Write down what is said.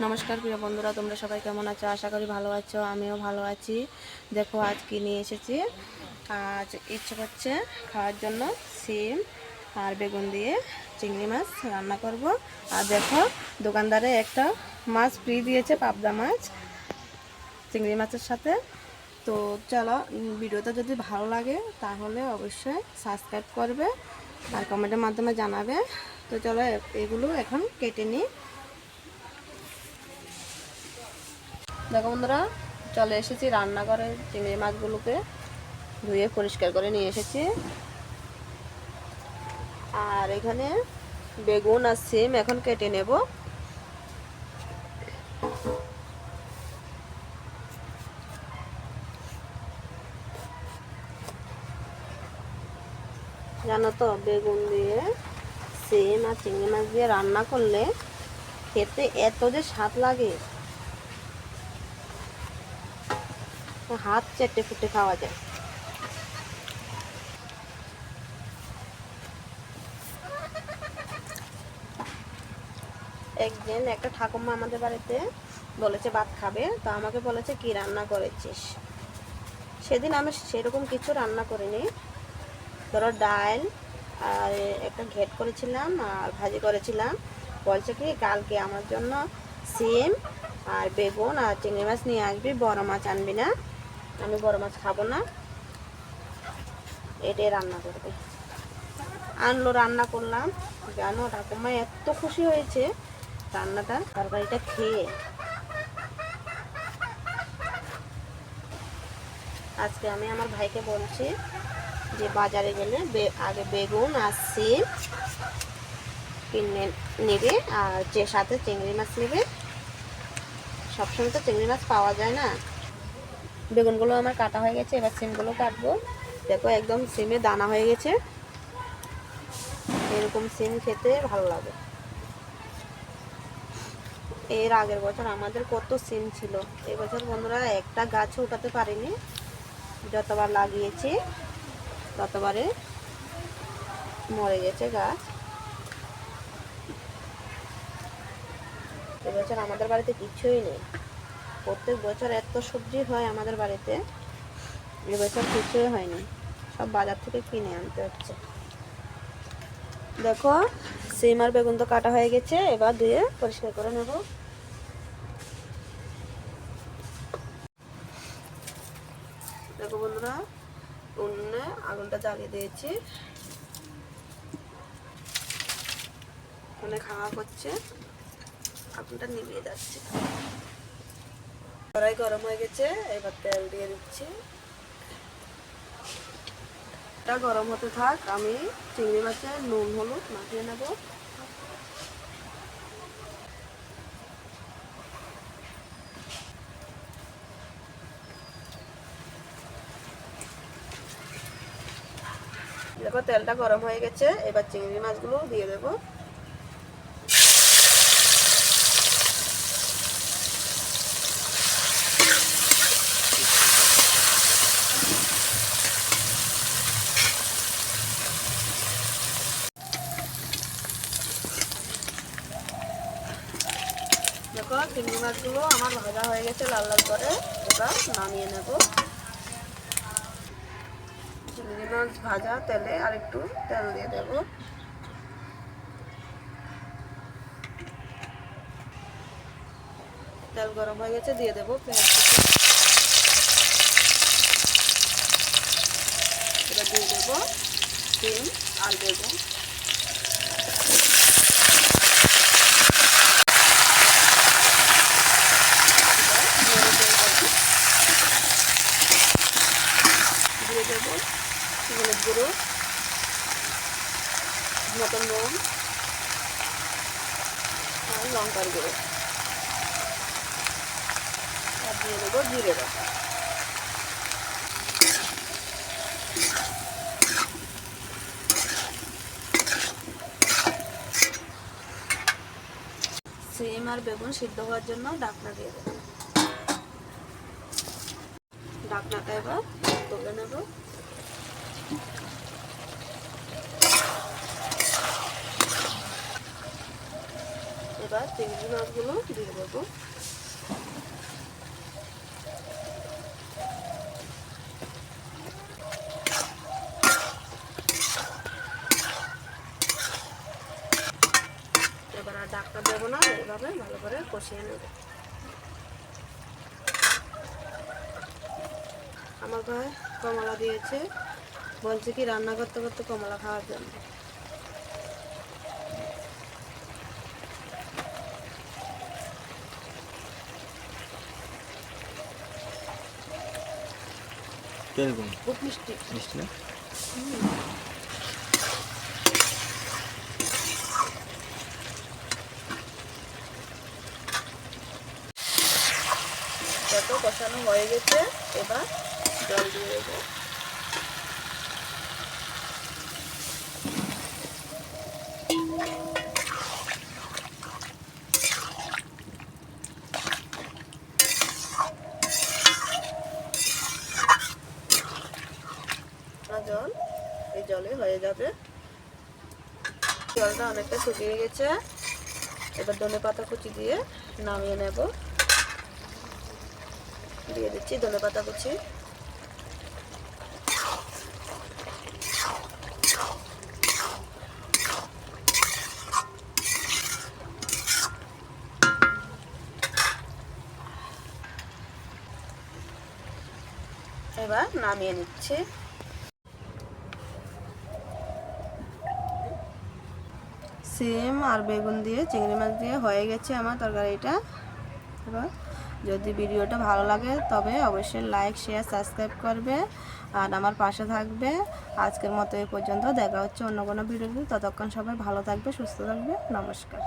নমস্কার প্রিয় বন্ধুরা, তোমরা সবাই কেমন আছো? আশা করি ভালো আছো। আমিও ভালো আছি। দেখো আজ কি নিয়ে এসেছি। আজ ইচ্ছে করছে খাওয়ার জন্য সিম আর বেগুন দিয়ে চিংড়ি মাছ রান্না করব। আর দেখো দোকানদারে একটা মাছ ফ্রি দিয়েছে, পাবদা মাছ চিংড়ি মাছের সাথে। তো চলো, ভিডিওটা যদি ভালো লাগে তাহলে অবশ্যই সাবস্ক্রাইব করবে আর কমেন্টের মাধ্যমে জানাবে। তো চলো এগুলো এখন কেটে নিই। দেখো বন্ধুরা, চলে এসেছি রান্নাঘরে। চিংড়ি মাছগুলোকে ধুয়ে পরিষ্কার করে নিয়ে এসেছি। আর এখানে বেগুন আর সিম এখন কেটে নেব। জানো তো, বেগুন দিয়ে সিম আর চিংড়ি মাছ দিয়ে রান্না করলে খেতে এত যে স্বাদ লাগে, হাত চেটে ফুটে খাওয়া যায়। একদিন একটা ঠাকুমা আমাদের বাড়িতে বলেছে ভাত খাবে, তো আমাকে বলেছে কি রান্না করেছিস। সেদিন আমি সেরকম কিছু রান্না করিনি। ধরো ডাল আর একটা ঘেট করেছিলাম আর ভাজি করেছিলাম। বলছে কি কালকে আমার জন্য সিম আর বেগুন আর চিংড়ি মাছ নিয়ে আসবি, বড় মাছ আনবি না, আমি বড় মাছ খাবো না, এটাই রান্না করবে। আনলো, রান্না করলাম। জানো ঠাকুমা এত খুশি হয়েছে রান্নাটা, তরকারিটা খেয়ে। আজকে আমি আমার ভাইকে বলছি যে বাজারে গেলে আগে বেগুন আর সিম কিনে নেবে আর যে সাথে চিংড়ি মাছ নেবে। সবসময় তো চিংড়ি মাছ পাওয়া যায় না। বেগুনগুলো আমার কাটা হয়ে গেছে, এবার সিমগুলো কাটবো। দেখো একদম সিমে দানা হয়ে গেছে। এরকম সিম খেতে ভালো লাগে। এর আগের বছর আমাদের কত সিম ছিল, এবছর বন্ধুরা একটা গাছও উঠাতে পারিনি। যতবার লাগিয়েছি ততবারে মরে গেছে গাছ। এবছর আমাদের বাড়িতে কিছুই নেই। প্রত্যেক বছর এত সবজি হয় আমাদের বাড়িতে, এবছর কিছুই হয়নি, সব বাজার থেকে কিনে আনতে হচ্ছে। দেখো সিম আর বেগুন তো কাটা হয়ে গেছে, এবার ধুয়ে পরিষ্কার করে নেব। দেখো বন্ধুরা, উনুনে আগুনটা জ্বালিয়ে দিয়েছি, অনেক হাওয়া করছে, আগুনটা নিভিয়ে যাচ্ছে। কড়াই গরম হয়ে গেছে, এবার তেল দিয়ে দিচ্ছি। এটা গরম হতে থাক, আমি চিংড়ি মাছে নুন হলুদ মাখিয়ে নেব। দেখো তেলটা গরম হয়ে গেছে, এবার চিংড়ি মাছগুলো দিয়ে দেবো। দেখো চিংড়ি মাছগুলো আমার ভাজা হয়ে গেছে লাল লাল করে, এবার নামিয়ে নেব। চিংড়ি মাছ ভাজা তেলে আর একটু তেল দিয়ে দেব। তেল গরম হয়ে গেছে, দিয়ে দেবো পেঁয়াজ কুচি। এবার দিয়ে দেবো সিম আর বেগুন। দিয়ে দেবো হলুদ গুঁড়ো, মটন নুন আর লঙ্কার গুঁড়ো, আর দিয়ে দেবো জিরে বাটা। সিম আর বেগুন সিদ্ধ হওয়ার জন্য ঢাকনা দিয়ে দেবো। ঢাকনাটা এবার তুলে নেব। এবার চিংড়ি মাছগুলো দিয়ে দেবো। এবার আর ঢাকনা দেবো না, এইভাবে ভালো করে কষিয়ে নেব। আমার ভাই কমলা দিয়েছে, বলছে কি রান্না করতে করতে কমলা খাওয়ার জন্য। কিরকম খুব মিষ্টি মিষ্টি না? যত কষানো হয়ে গেছে এবার জল দিয়ে দেবো। জল এই জলে হয়ে যাবে। জলটা অনেকটা শুকিয়ে গেছে, এবার ধনেপাতা কুচি দিয়ে নামিয়ে নেব। দিয়ে দিচ্ছি ধনেপাতা কুচি। এবার নামিয়ে নিচ্ছি। সিম আর বেগুন দিয়ে চিংড়ি মাছ দিয়ে হয়ে গেছে আমার তরকারিটা। এবার যদি ভিডিওটা ভালো লাগে তবে অবশ্যই লাইক শেয়ার সাবস্ক্রাইব করবে আর আমার পাশে থাকবে। আজকের মতো এই পর্যন্ত, দেখা হচ্ছে অন্য কোনো ভিডিওতে। ততক্ষণ সবাই ভালো থাকবে, সুস্থ থাকবে। নমস্কার।